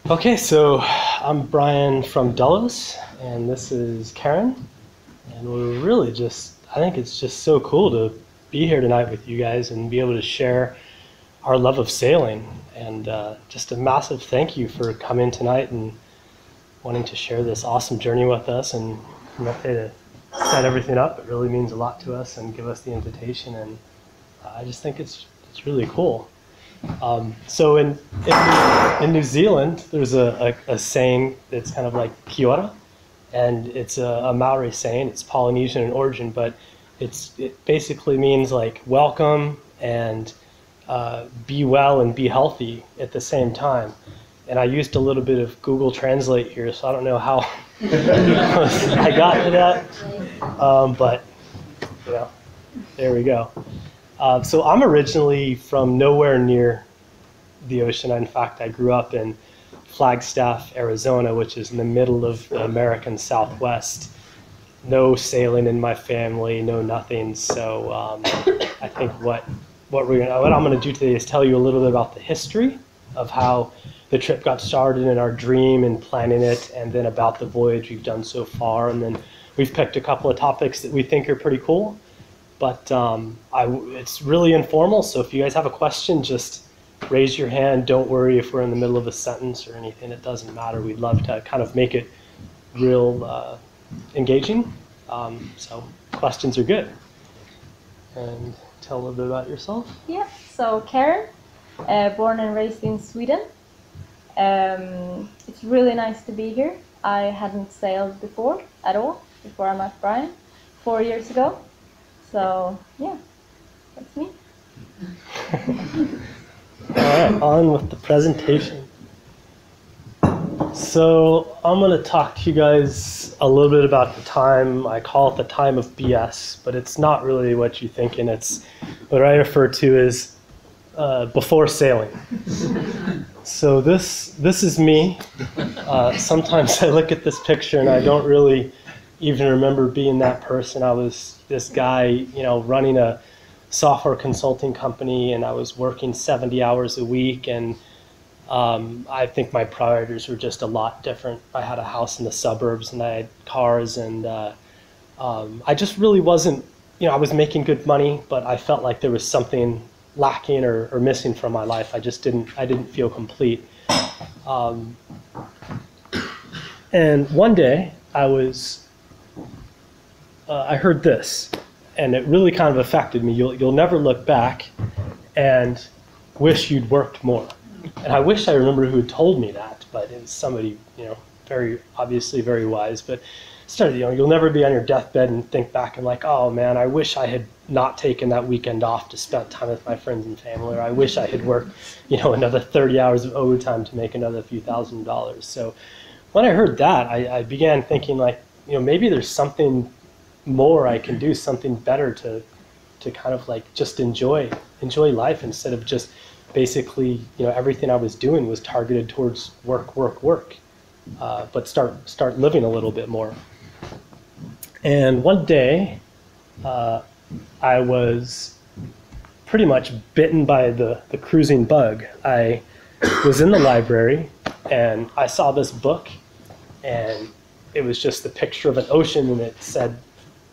Okay, so I'm Brian from Delos, and this is Karen, and we're really I think it's just so cool to be here tonight with you guys and be able to share our love of sailing, and just a massive thank you for coming tonight and wanting to share this awesome journey with us and to set everything up. It really means a lot to us and give us the invitation, and I just think it's really cool. So in New Zealand, there's a saying that's kind of like kia ora, and it's a Maori saying. It's Polynesian in origin, but it basically means like welcome and be well and be healthy at the same time. And I used a little bit of Google Translate here, so I don't know how I got to that, but you know, there we go. So I'm originally from nowhere near the ocean. In fact, I grew up in Flagstaff, Arizona, which is in the middle of the American Southwest. No sailing in my family, no nothing. So I think what I'm going to do today is tell you a little bit about the history of how the trip got started and our dream and planning it, and then about the voyage we've done so far. And then we've picked a couple of topics that we think are pretty cool. But it's really informal, so if you guys have a question, just raise your hand. Don't worry if we're in the middle of a sentence or anything. It doesn't matter. We'd love to kind of make it real engaging. So questions are good. And tell a little bit about yourself. Yeah, so Karen, born and raised in Sweden. It's really nice to be here. I hadn't sailed before at all, before I met Brian 4 years ago. So, yeah, that's me. All right, on with the presentation. So I'm going to talk to you guys a little bit about the time. I call it the time of BS, but it's not really what you're thinking. It's what I refer to as before sailing. So this is me. Sometimes I look at this picture and I don't really even remember being that person. I was this guy, you know, running a software consulting company, and I was working 70 hours a week, and I think my priorities were just a lot different. I had a house in the suburbs, and I had cars, and I just really wasn't, you know, I was making good money, but I felt like there was something lacking or missing from my life. I didn't feel complete. And one day I heard this, and it really kind of affected me. You'll never look back and wish you'd worked more. And I wish I remember who had told me that, but it was somebody, you know, very obviously very wise. But started, you know, you'll never be on your deathbed and think back and like, oh man, I wish I had not taken that weekend off to spend time with my friends and family, or I wish I had worked, you know, another 30 hours of overtime to make another few $1,000s. So when I heard that, I began thinking like, you know, maybe there's something more I can do, something better to kind of like just enjoy life, instead of just basically, you know, everything I was doing was targeted towards work, but start living a little bit more. And one day I was pretty much bitten by the cruising bug. I was in the library and I saw this book, and it was just the picture of an ocean, and it said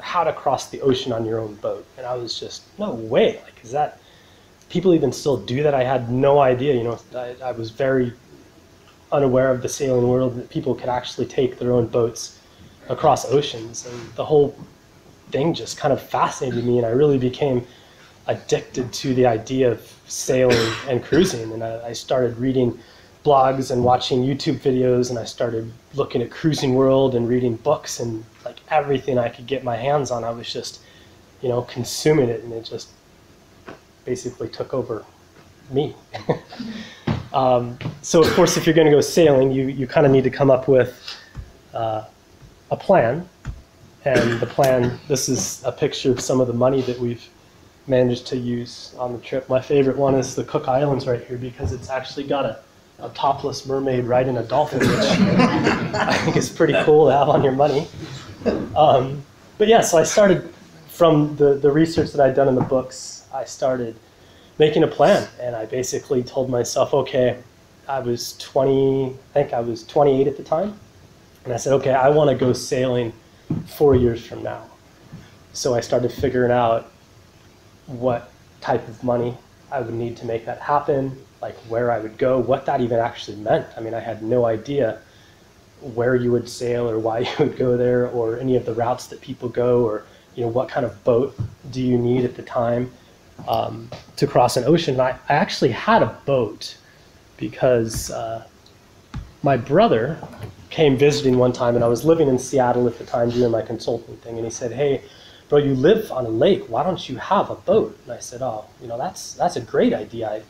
how to cross the ocean on your own boat. And I was just, no way, like, is that, people even still do that? I had no idea, you know. I was very unaware of the sailing world, that people could actually take their own boats across oceans, and the whole thing just kind of fascinated me, and I really became addicted to the idea of sailing and cruising. And I started reading blogs and watching YouTube videos, and I started looking at Cruising World and reading books, and like everything I could get my hands on, I was just, you know, consuming it, and it just basically took over me. So of course, if you're going to go sailing, you kind of need to come up with a plan. And the plan, this is a picture of some of the money that we've managed to use on the trip. My favorite one is the Cook Islands right here, because it's actually got a topless mermaid riding a dolphin, which I think is pretty cool to have on your money. But yeah, so I started from the research that I'd done in the books. I started making a plan, and I basically told myself, okay, I was 20, I think I was 28 at the time. And I said, okay, I want to go sailing 4 years from now. So I started figuring out what type of money I would need to make that happen, like where I would go, what that even actually meant. I mean, I had no idea where you would sail or why you would go there or any of the routes that people go or, what kind of boat do you need at the time to cross an ocean. And I actually had a boat because my brother came visiting one time, and I was living in Seattle at the time doing my consulting thing, and he said, hey, bro, you live on a lake, why don't you have a boat? And I said, oh, that's a great idea. I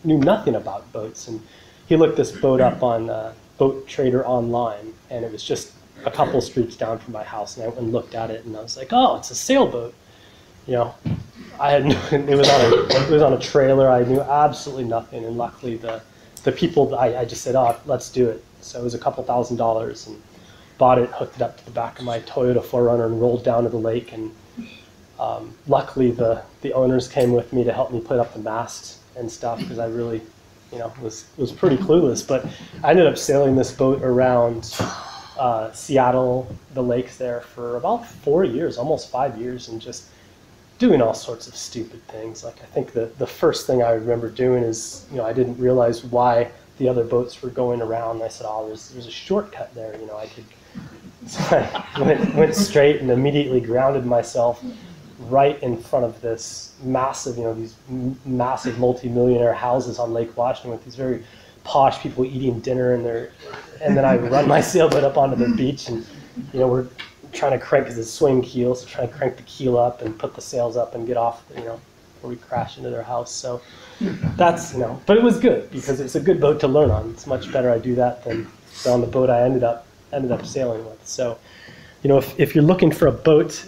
knew nothing about boats. And he looked this boat up on Boat Trader online, and it was just a couple streets down from my house, and I went and looked at it, and I was like, oh, it's a sailboat. I had it was on a trailer. I knew absolutely nothing, and luckily the people, I just said, oh, let's do it. So it was a couple $1,000s, and bought it, hooked it up to the back of my Toyota 4Runner, and rolled down to the lake. And luckily the owners came with me to help me put up the mast and stuff, because I really was pretty clueless. But I ended up sailing this boat around Seattle, the lakes there, for about 4 years, almost 5 years, and just doing all sorts of stupid things. Like, I think the first thing I remember doing is, I didn't realize why the other boats were going around. I said, oh, there's a shortcut there, I could. So I went straight and immediately grounded myself right in front of this massive, these massive multi-millionaire houses on Lake Washington with these very posh people eating dinner and then I run my sailboat up onto the beach, and we're trying to crank, because it's swing keel, so trying to crank the keel up and put the sails up and get off, before we crash into their house. So that's, but it was good, because it's a good boat to learn on. It's much better I do that than on the boat I ended up sailing with. So, if you're looking for a boat,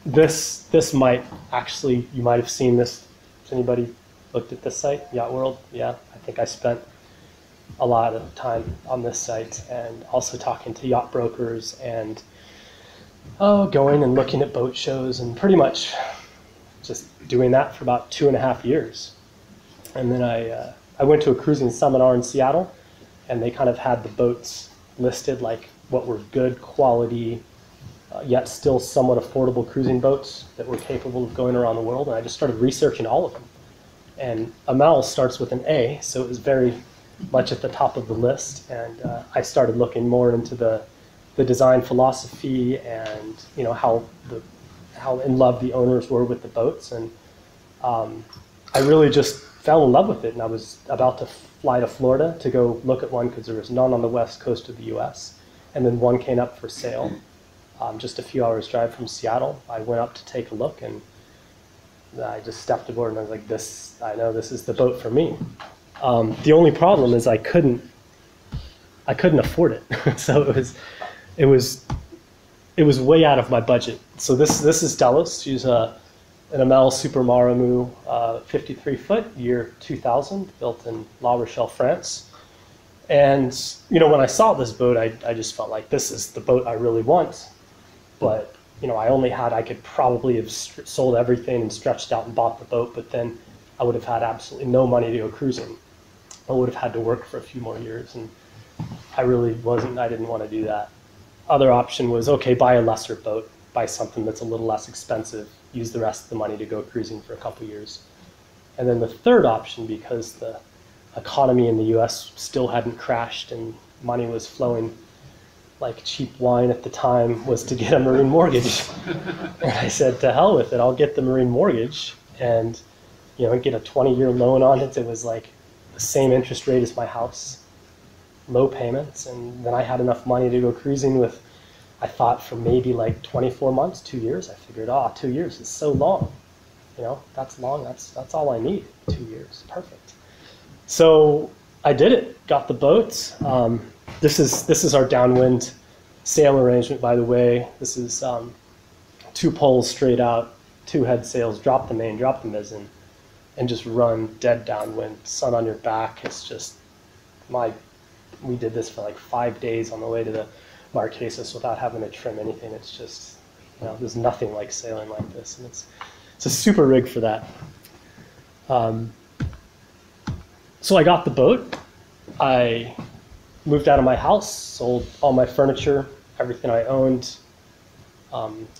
this might actually, you might have seen this. Has anybody looked at this site, Yacht World? Yeah, I think I spent a lot of time on this site, and also talking to yacht brokers, and going and looking at boat shows, and pretty much just doing that for about 2.5 years. And then I went to a cruising seminar in Seattle, and they kind of had the boats listed, like what were good quality, yet still somewhat affordable cruising boats that were capable of going around the world. And I just started researching all of them. And Amel starts with an A, so it was very much at the top of the list. And I started looking more into the design philosophy, and how in love the owners were with the boats. And I really just fell in love with it. And I was about to fly to Florida to go look at one, because there was none on the west coast of the US. And then one came up for sale, just a few hours drive from Seattle. I went up to take a look, and I just stepped aboard, and I was like, I know this is the boat for me. The only problem is I couldn't afford it. So it was way out of my budget. So this is Delos. She's an Amel Super Maramu 53-foot, year 2000, built in La Rochelle, France. And when I saw this boat, I just felt like this is the boat I really want. But I could probably have sold everything and stretched out and bought the boat, but then I would have had absolutely no money to go cruising. I would have had to work for a few more years, and I didn't want to do that. Other option was, okay, buy a lesser boat, buy something that's a little less expensive, use the rest of the money to go cruising for a couple years. And then the third option, because the economy in the US still hadn't crashed and money was flowing like cheap wine at the time, was to get a marine mortgage. And I said, to hell with it, I'll get the marine mortgage and get a 20-year loan on it. It was like the same interest rate as my house, low payments, and then I had enough money to go cruising with, I thought, for maybe like 24 months, 2 years. I figured, 2 years is so long. That's long, that's all I need, 2 years, perfect. So I did it, got the boat. This is our downwind sail arrangement, by the way. This is 2 poles straight out, 2 head sails, drop the main, drop the mizzen, and just run dead downwind, sun on your back. It's just, we did this for like 5 days on the way to the Marquesas without having to trim anything. It's just, there's nothing like sailing like this, and it's a super rig for that. So I got the boat. I moved out of my house, sold all my furniture, everything I owned,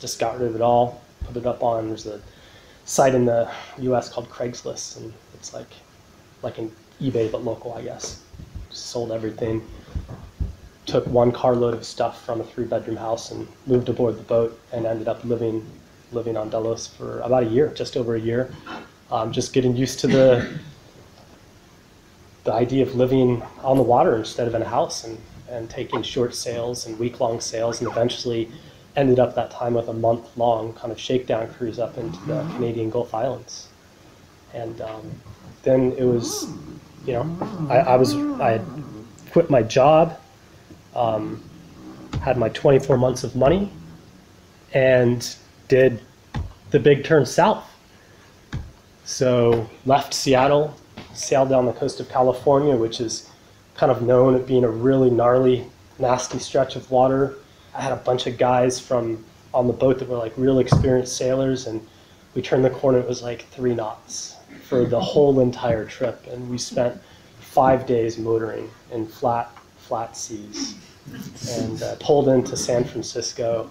just got rid of it all, put it up on, there's a site in the US called Craigslist, and it's like an eBay but local, I guess. Just sold everything, took one carload of stuff from a 3-bedroom house and moved aboard the boat and ended up living on Delos for about a year, just over a year, just getting used to the idea of living on the water instead of in a house, and taking short sails and week-long sails, and eventually ended up that time with a month-long kind of shakedown cruise up into the Canadian Gulf Islands. And then it was, you know, I had quit my job, had my 24 months of money, and did the big turn south. So left Seattle, sailed down the coast of California, which is kind of known at being a really gnarly, nasty stretch of water. I had a bunch of guys from on the boat that were like real experienced sailors, and we turned the corner, it was like 3 knots for the whole entire trip, and we spent 5 days motoring in flat seas, and pulled into San Francisco,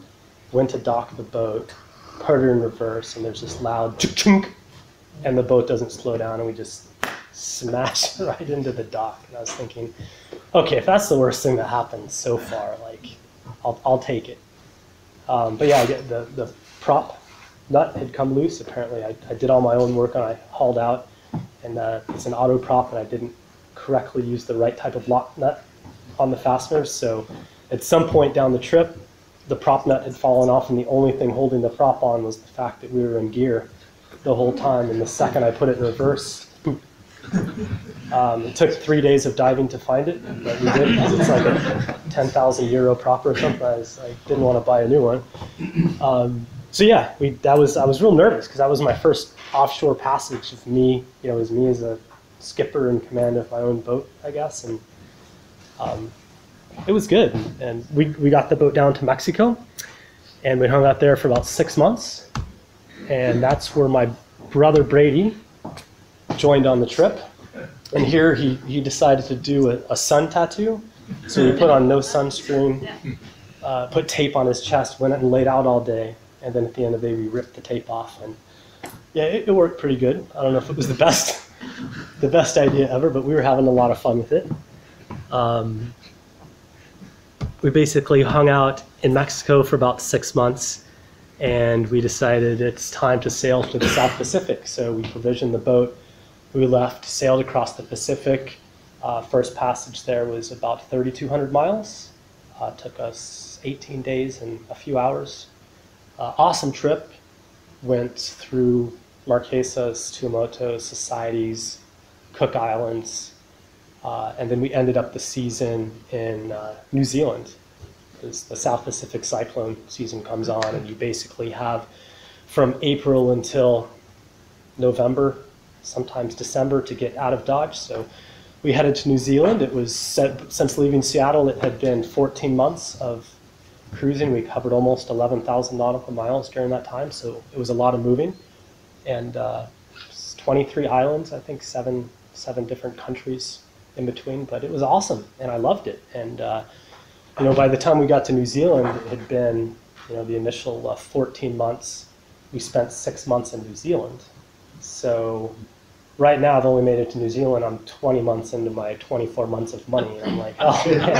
went to dock the boat, put her in reverse, and there's this loud chunk, and the boat doesn't slow down, and we just smashed right into the dock. And I was thinking, okay, if that's the worst thing that happened so far, like, I'll take it. But yeah, the prop nut had come loose. Apparently, I did all my own work and I hauled out, and it's an auto prop, and I didn't correctly use the right type of lock nut on the fasteners. So at some point down the trip, the prop nut had fallen off, and the only thing holding the prop on was the fact that we were in gear the whole time. And the second I put it in reverse, it took 3 days of diving to find it, but we did, because it's like a 10,000 euro prop or something. I didn't want to buy a new one. So yeah, I was real nervous, because that was my first offshore passage of me. You know, it was me as a skipper in command of my own boat, I guess, and it was good. And we got the boat down to Mexico, and we hung out there for about 6 months, and that's where my brother Brady joined on the trip. And here he decided to do a sun tattoo. So he put on no sunscreen, put tape on his chest, went and laid out all day, and then at the end of the day we ripped the tape off. And yeah, it worked pretty good. I don't know if it was the best idea ever, but we were having a lot of fun with it. We basically hung out in Mexico for about 6 months, and we decided it's time to sail to the South Pacific. So we provisioned the boat. We left, sailed across the Pacific. First passage there was about 3,200 miles. Took us 18 days and a few hours. Awesome trip. Went through Marquesas, Tuamotu, Societies, Cook Islands, and then we ended up the season in New Zealand. As the South Pacific cyclone season comes on, and you basically have from April until November, sometimes December, to get out of Dodge. So we headed to New Zealand. It was, since leaving Seattle, it had been 14 months of cruising. We covered almost 11,000 nautical miles during that time, so it was a lot of moving. And 23 islands, I think seven different countries in between, but it was awesome, and I loved it. And you know, by the time we got to New Zealand, it had been, you know, the initial 14 months. We spent 6 months in New Zealand. So right now, I've only made it to New Zealand. I'm 20 months into my 24 months of money, and I'm like, oh man,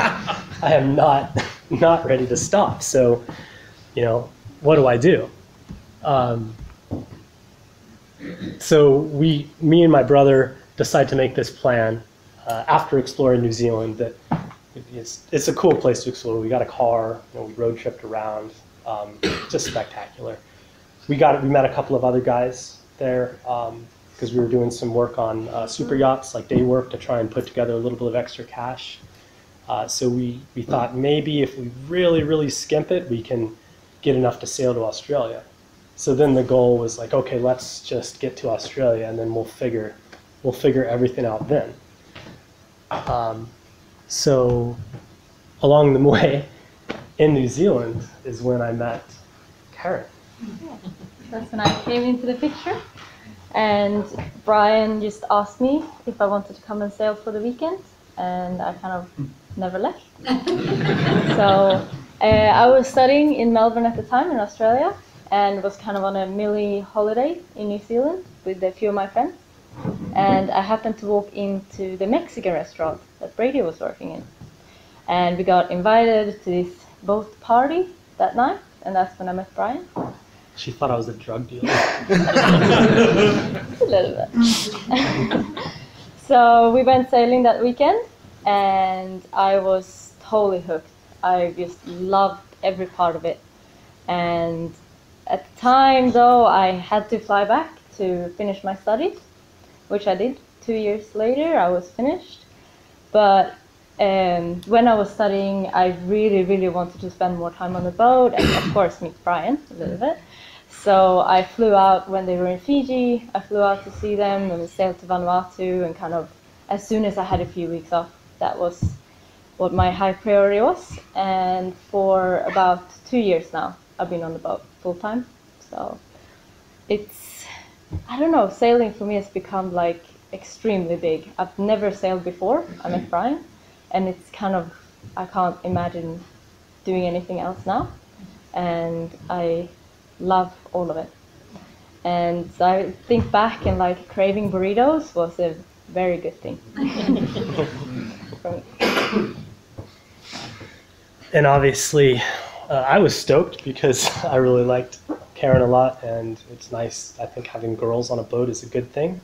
I am not ready to stop. So, you know, what do I do? So me and my brother decide to make this plan after exploring New Zealand that it's a cool place to explore. We got a car, you know, we road tripped around, just spectacular. We met a couple of other guys there because we were doing some work on super yachts, like day work, to try and put together a little bit of extra cash. So we thought maybe if we really, really skimp it, we can get enough to sail to Australia. So then the goal was like, okay, let's just get to Australia, and then we'll figure everything out then. So along the way in New Zealand is when I met Karen. That's when I came into the picture. And Brian just asked me if I wanted to come and sail for the weekend, and I kind of never left. So I was studying in Melbourne at the time in Australia, and was kind of on a mini holiday in New Zealand with a few of my friends. And I happened to walk into the Mexican restaurant that Brady was working in. And we got invited to this boat party that night, and that's when I met Brian. She thought I was a drug dealer. A little bit. So we went sailing that weekend, and I was totally hooked. I just loved every part of it. And at the time, though, I had to fly back to finish my studies, which I did. 2 years later, I was finished. But when I was studying, I really, really wanted to spend more time on the boat and, of course, meet Brian a little bit. So I flew out when they were in Fiji. I flew out to see them and we sailed to Vanuatu, and kind of as soon as I had a few weeks off, that was what my high priority was. And for about 2 years now, I've been on the boat full time. So it's, I don't know, sailing for me has become like extremely big. I've never sailed before. I met Brian, and it's kind of, I can't imagine doing anything else now. And I love all of it. And so I think back, and like craving burritos was a very good thing for me. And obviously, I was stoked because I really liked Karen a lot, and it's nice. I think having girls on a boat is a good thing.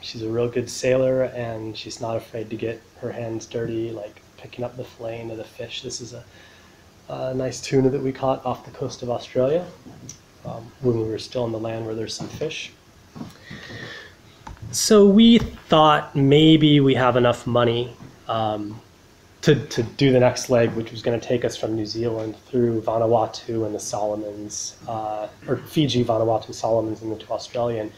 She's a real good sailor, and she's not afraid to get her hands dirty, like picking up the filleting of the fish. This is a nice tuna that we caught off the coast of Australia when we were still on the land where there's some fish. So we thought maybe we have enough money to do the next leg, which was going to take us from New Zealand through Vanuatu and the Solomons, or Fiji, Vanuatu, Solomons, and into Australia. And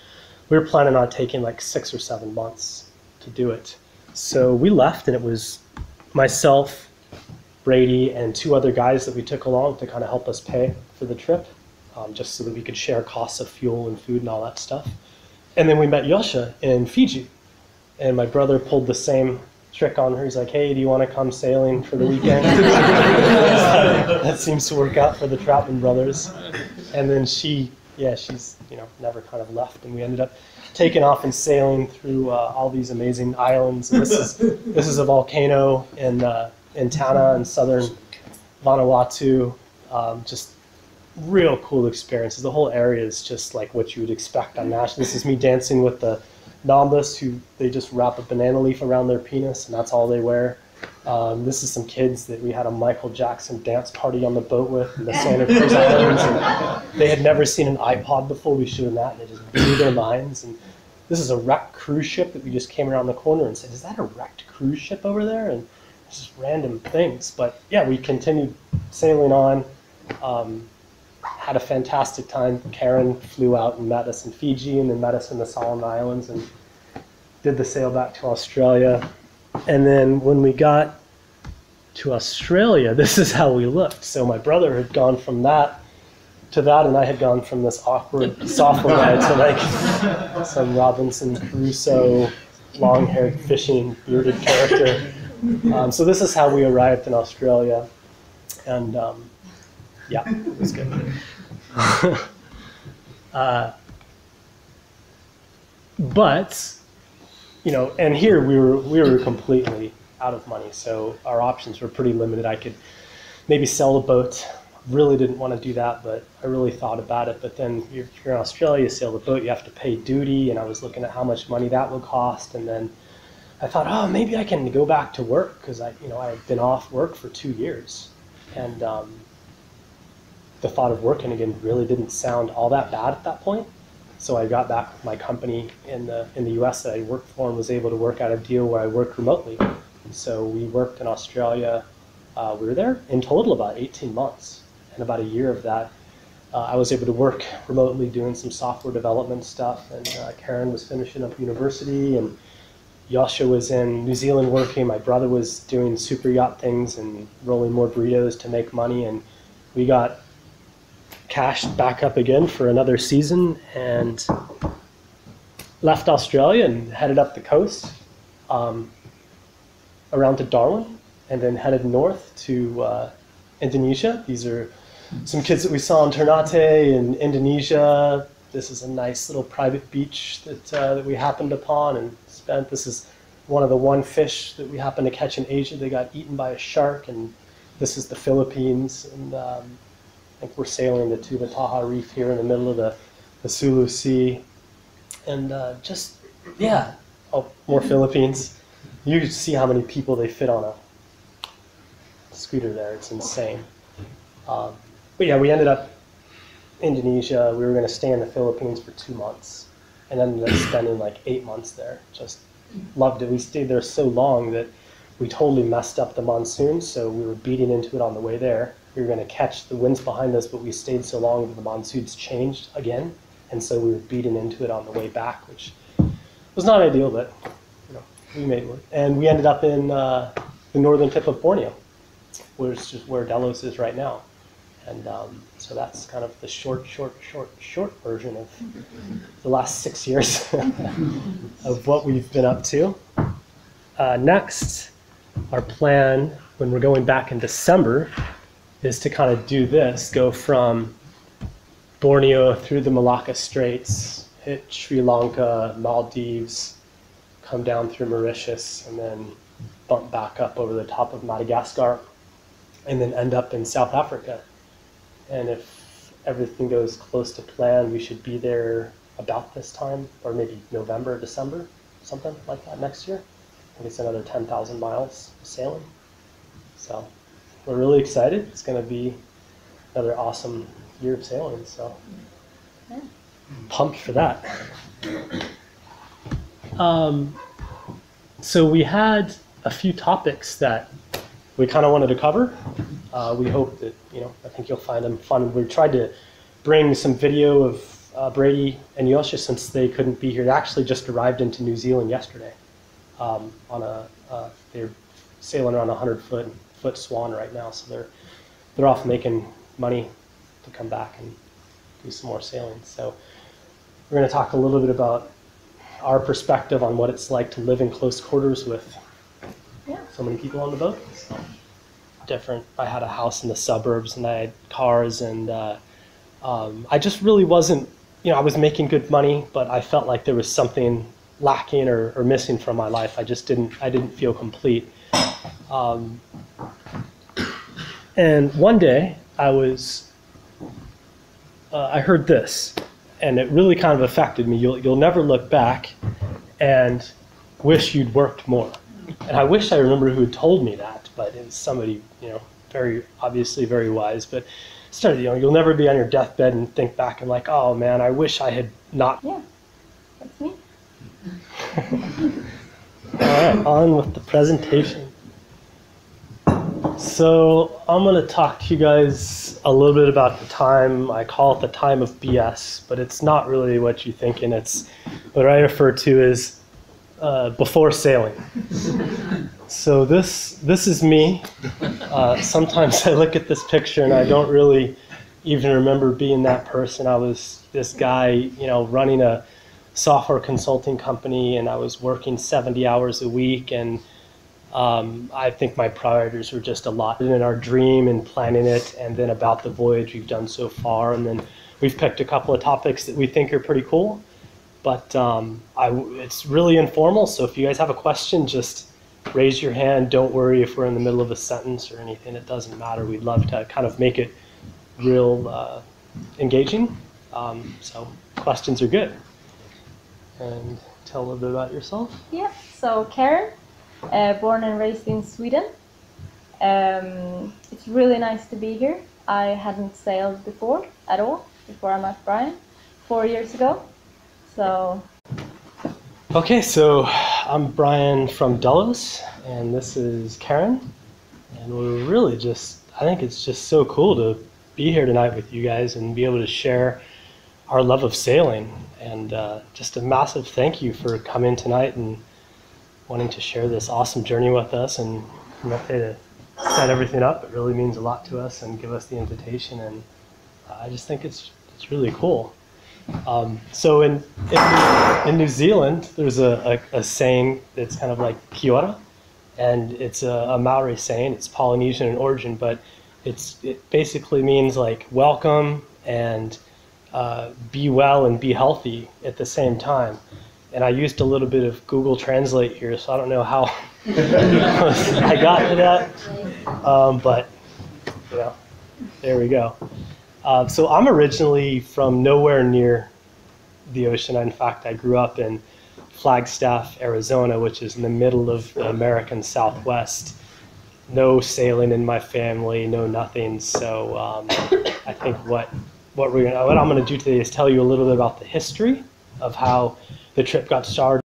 we were planning on taking like 6 or 7 months to do it. So we left, and it was myself, Brady, and 2 other guys that we took along to kind of help us pay for the trip, just so that we could share costs of fuel and food and all that stuff. And then we met Yosha in Fiji, and my brother pulled the same trick on her. He's like, hey, do you want to come sailing for the weekend? That seems to work out for the Troutman brothers. And then she's never kind of left, and we ended up taking off and sailing through all these amazing islands. And this is a volcano in Tana in southern Vanuatu. Just real cool experiences. The whole area is just like what you would expect on national. This is me dancing with the Nambas, who they just wrap a banana leaf around their penis, and that's all they wear. This is some kids that we had a Michael Jackson dance party on the boat with in the Santa Cruz Islands. And they had never seen an iPod before. We showed them that, and it just blew their minds. And this is a wrecked cruise ship that we just came around the corner and said, is that a wrecked cruise ship over there? And it's just random things. But yeah, we continued sailing on. Had a fantastic time. Karen flew out and met us in Fiji, and then met us in the Solomon Islands, and did the sail back to Australia. And then when we got to Australia, this is how we looked. So my brother had gone from that to that, and I had gone from this awkward software guy to like some Robinson Crusoe, long-haired, fishing, bearded character. So this is how we arrived in Australia. And yeah, it was good. But, you know, and here we were completely out of money, so our options were pretty limited. I could maybe sell the boat. Really didn't want to do that, but I really thought about it. But then if you're in Australia, you sail the boat, you have to pay duty, and I was looking at how much money that would cost. And then I thought, oh, maybe I can go back to work, because I had been off work for 2 years, and the thought of working again really didn't sound all that bad at that point. So I got back with my company in the US that I worked for, and was able to work out a deal where I worked remotely. So we worked in Australia. We were there in total about 18 months. And about a year of that, I was able to work remotely doing some software development stuff. And Karen was finishing up university, and Yasha was in New Zealand working. My brother was doing super yacht things and rolling more burritos to make money. And we got cashed back up again for another season, and left Australia and headed up the coast around to Darwin, and then headed north to Indonesia. These are some kids that we saw in Ternate in Indonesia. This is a nice little private beach that we happened upon and spent. This is one of the one fish that we happened to catch in Asia. They got eaten by a shark, and this is the Philippines. And I think we're sailing the Tubataha Reef here in the middle of the Sulu Sea. And more Philippines. You see how many people they fit on a scooter there. It's insane. But yeah, we ended up Indonesia. We were going to stay in the Philippines for 2 months, and ended up spending like 8 months there. Just loved it. We stayed there so long that we totally messed up the monsoon, so we were beating into it on the way there. We were going to catch the winds behind us, but we stayed so long that the monsoons changed again, and so we were beating into it on the way back, which was not ideal, but we made it work. And we ended up in the northern tip of Borneo, which is just where Delos is right now. And so that's kind of the short version of the last 6 years of what we've been up to. Next, our plan when we're going back in December is to kind of do this, go from Borneo through the Malacca Straits, hit Sri Lanka, Maldives, come down through Mauritius, and then bump back up over the top of Madagascar, and then end up in South Africa. And if everything goes close to plan, we should be there about this time, or maybe November, December, something like that next year. I think it's another 10,000 miles of sailing. So we're really excited. It's going to be another awesome year of sailing. So pumped for that. So we had a few topics that we kind of wanted to cover. We hope that, I think you'll find them fun. We tried to bring some video of Brady and Yosha since they couldn't be here. They actually just arrived into New Zealand yesterday. They're sailing around a 100-foot swan right now, so they're off making money to come back and do some more sailing. So we're going to talk a little bit about our perspective on what it's like to live in close quarters with so many people on the boat. So different. I had a house in the suburbs, and I had cars, and I just really wasn't, I was making good money, but I felt like there was something lacking or missing from my life. I didn't feel complete. And one day I heard this, and it really kind of affected me. You'll never look back and wish you'd worked more. And I wish I remember who had told me that, but it was somebody, very obviously very wise. But started, you'll never be on your deathbed and think back and like, oh man, I wish I had not. Yeah, that's me. All right, on with the presentation. So I'm going to talk to you guys a little bit about the time. I call it the time of BS, but it's not really what you're thinking. It's what I refer to as before sailing. So this is me. Sometimes I look at this picture and I don't really even remember being that person. I was this guy, running a software consulting company, and I was working 70 hours a week, and I think my priorities were just a lot in our dream and planning it, and then about the voyage we've done so far, and then we've picked a couple of topics that we think are pretty cool, but it's really informal, so if you guys have a question, just raise your hand. Don't worry if we're in the middle of a sentence or anything. It doesn't matter. We'd love to kind of make it real engaging, so questions are good. And tell a little bit about yourself. Yeah, so Karen, born and raised in Sweden. It's really nice to be here. I hadn't sailed before at all, before I met Brian 4 years ago. So. Okay, so I'm Brian from Delos, and this is Karen. And we're really I think it's just so cool to be here tonight with you guys and be able to share our love of sailing. And just a massive thank you for coming tonight and wanting to share this awesome journey with us, and to set everything up. It really means a lot to us and give us the invitation, and I just think it's really cool. So in New Zealand, there's a saying that's kind of like kia ora, and it's a Maori saying. It's Polynesian in origin, but it basically means like welcome and be well and be healthy at the same time. And I used a little bit of Google Translate here, so I don't know how I got to that, but you know, there we go. So I'm originally from nowhere near the ocean. In fact, I grew up in Flagstaff, Arizona, which is in the middle of the American Southwest. No sailing in my family, no nothing. So I think what I'm going to do today is tell you a little bit about the history of how the trip got started.